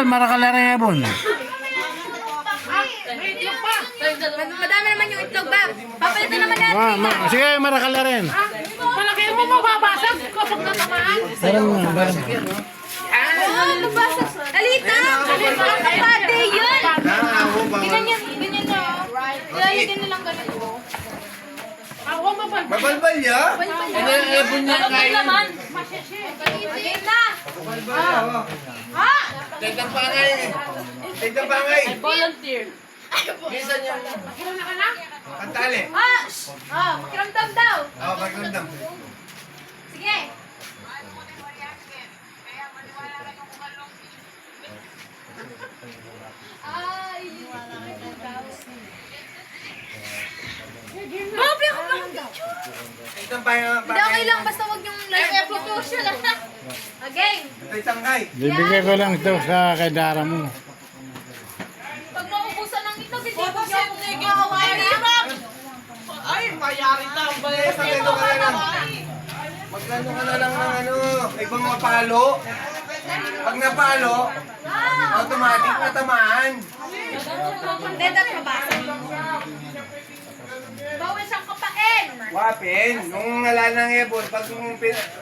Marakal na rin ebon. Madami naman yung itlog, Bab. Papalitan naman natin. Sige, marakal na rin. Palagay mo mababasag kapag natamaan. Nabasag. Alita! Kapade yun! Ganyan na. Lalagyan na lang ganito. Ako mabalbal. Mabalbal ya? Ebon na naman. Game na! Ha? Tignan pangay. Tignan pangay. Volunteer. Minsan yung Ilan ka na? kantali. Makiramdam daw. Oo, magandang. Sige. Babi ako bang picture? Tignan pangay. Hindi okay lang, basta huwag yung lalagyan yung potion. Again. Ito'y tangkay. Bibigay ko lang ito sa kay Dara mo. Pag maubusan ng itlog, hindi ko siya kumakawain. Ay, mayari daw. Magkano ka na lang. Magkano ka na lang ng ano, ibang mapalo. Pag napalo, automatic na tamaan. Hindi, dapat mabasa. Bawal siyang kapain. Wapin, nung ngala ng ebon, pag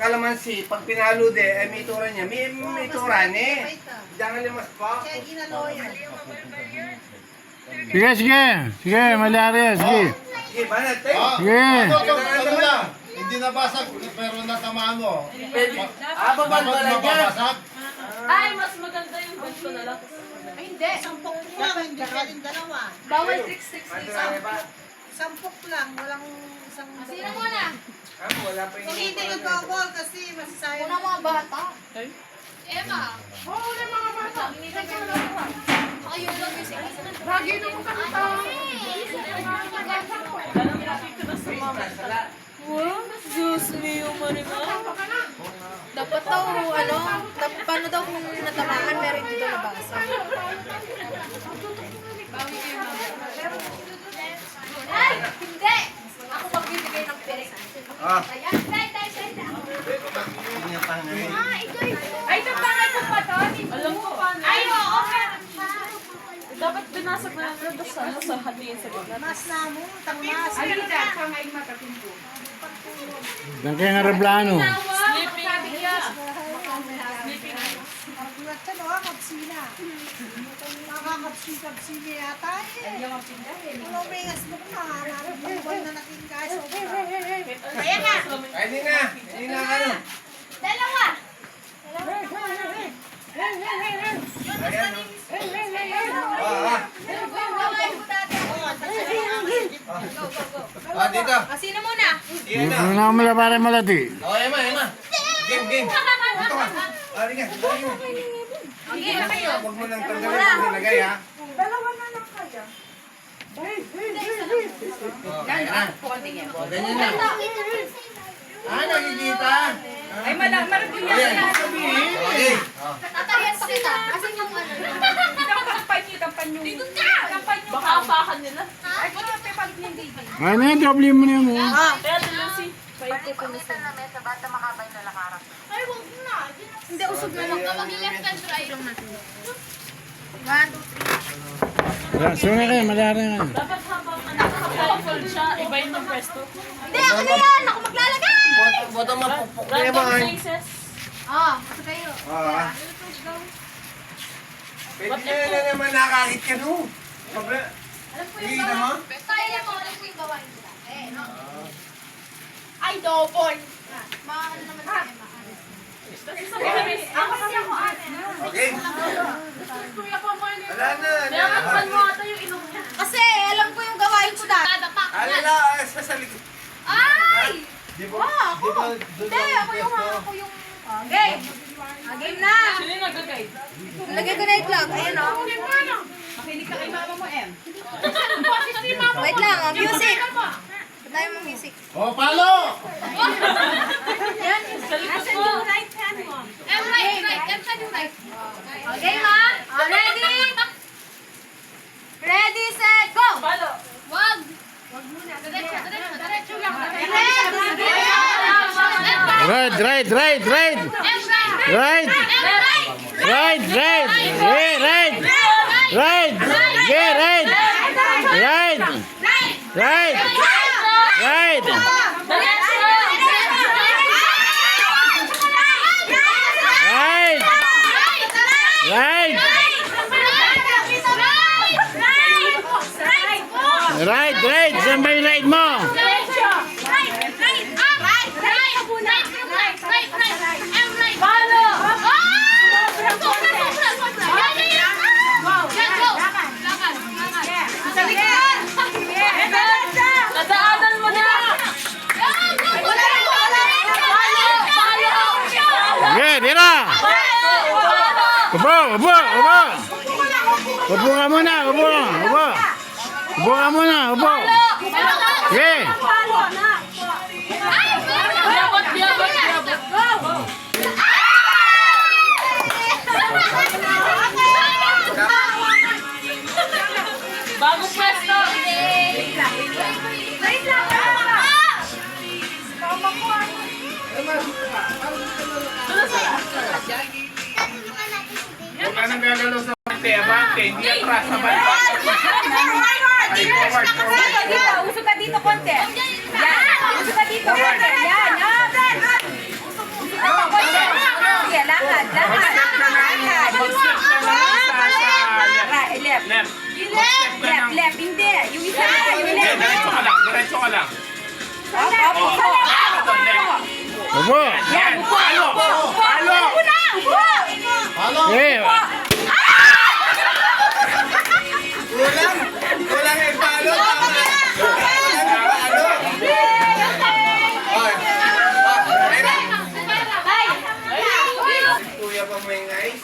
kalamansi, pag pinalo de, ay may tura niya, may tura ni. Diyan ka limas pa. Sige. Sige, malaria. Sige. Sige, banat eh. Sige. Ano lang, hindi nabasag, pero natamaan mo. Babalbalan niya. Mababasag. Ay, mas maganda yung ganito na lang. Ay, hindi. Sampok lang, hindi ka rin dalawa. Bawal tricks. Madali ba? Sampok lang, walang isang... Sino muna? Wala pa yung... Kung hindi nag-ball kasi masasayang. Una mga bata. Emma. Oo, na mga bata. Ayun lang yung sige. Lagi na mo kanta. Wow, Diyos niyo, Marimar. Dapat daw, paano daw kung natamaan, meron dito nabasa. Ay, hindi! Ako magbibigay ng pirik. Ayan, tay. Hindi niya pangay. Ay, ito pangay ko pa to. Alam ko paano. Ay, oo, meron pa. Dapat binasag na lang sa hatiin sa gitna. Mas na mo, tamas. Ay, hindi. Pangay matatimbo. Dan kayo nga reblano. Sleeping. Magulat ka, no? Kapsina. Nakakapsi-kapsina yata eh. Ano may ngas mo na, narabuhan na natin guys. Ayan na. Hindi na ano. Dalawa. Ayan o. Dito. Sino muna? Yan na. Hindi na mula para malati. Emma. Game. Dito ka. Halika. Okay, na kayo. Huwag mo nang tanggalin yung nilagay ha. Dalawa na lang kaya. Ganyan na. Nakikita. Ay, marami yan. Ayan. Okay. Tatayan pa kita. Asan yung ano? Tampan nyo. Dito ka! Tampan nyo. Baka apakan nila. Ay, kung yung pepalit ng baby. Ano yung doble mo na mo? Kaya Lucy. Hindi, usog na lang. Kapag left hand right. 1, 2, 3. Sunga kayo, malaria nga. Dapat habang nakaka-powerful siya, iba yung ng presto. Hindi, ako na yan! Ako maglalagay! Boto mapupok. Random places. Gusto kayo. Pwede nyo na naman nakakit ka no. Alam ko yung Hindi naman. Kaya mo, alam ko yung gawain nila. No? Ay, double. Ano naman sa Emma? Ako kasi ako Okay. Kuya ko mo yun. Wala na. Nakakan mo ata yung ilong niya. Kasi alam ko yung gawain ko dati. Alala, especially. Ay! Di ba? Ako! Hindi, ako yung game! Game na! Sino yung nag-guide? Lagay ko na itlog. Ayan o. Makinig ka kay mama mo, Em. Wait lang, music! Tayo mo music. O, palo! Yan. Sa likod mo. Right hand mo. Right. Right. Okay, ha? Ready? Ready, set, go! Palo. Wag! Wag muna. Diretso lang. Right. Right, right, right. Right. Right, right. Yeah, right. Right. Yeah, right. Right. Right. Right. Right. Right. Right, right. Saan ba yung right mo? Nadaanan mo na! Okay, tira. Upo, upo, upo. Upo ka muna, upo. Upo. Upo ka muna, upo. Okay. Biabot, biabot, biabot. Bagong pwesto! Huwag ka nang gagalaw sa konti, abante, hindi atras, abante. Usog ka dito, konti. Yan. Usog ka dito, konti. Yan. Usog ka konti. Sige, lakad. Lakad. Right, left. Left. Left, left. Hindi. Yung isa. Yung Hindi, left. diretso ka lang, diretso ka lang. Opo. Upo. Yan, palo! Palo! Halo? Okay. Kulang! Kulang yung palo, tama! Kulang yung palo! Oy! Kuya pa mo yung guys?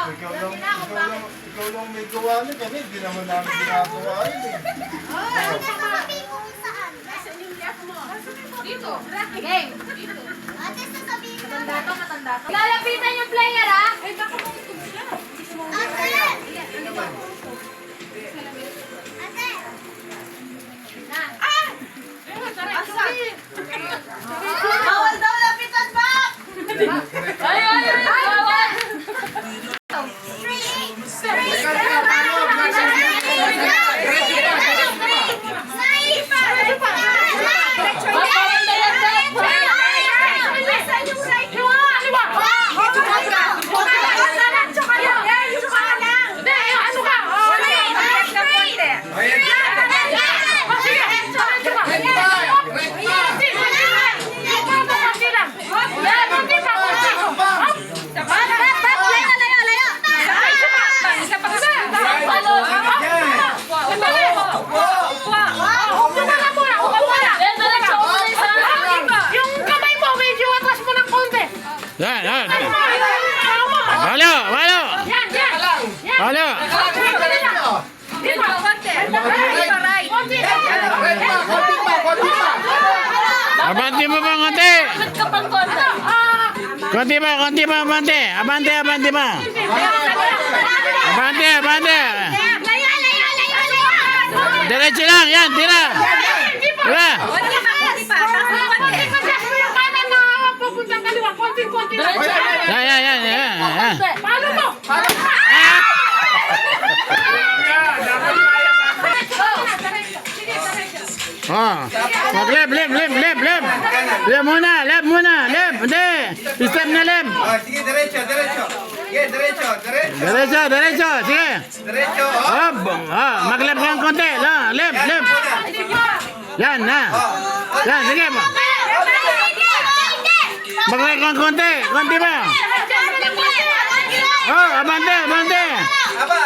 Ikaw lang may gawa niya kami, hindi naman namin ginagawa yun eh. Lalapitan yung player, ha? Bawal daw lapitan pa! Ay, ay, ay! Bawal! Yan, yan. Halo, halo. Halo. Abante mo ba konti? Konti pa, abante. Abante, abante pa. Abante, abante. Diretso lang, yan, tira. Tira. Yan, yan, yan. Paano mo? Oh. Left. Left muna. Hindi. Step na left. Oh, sige, diretso. Sige, diretso. Diretso. Sige. Diretso, oh. Oh, mag-left kang konti. Left. Yan, na. Yan, sige mo. Mag-left kang konti. Konti ba? Oh, abante. Aba,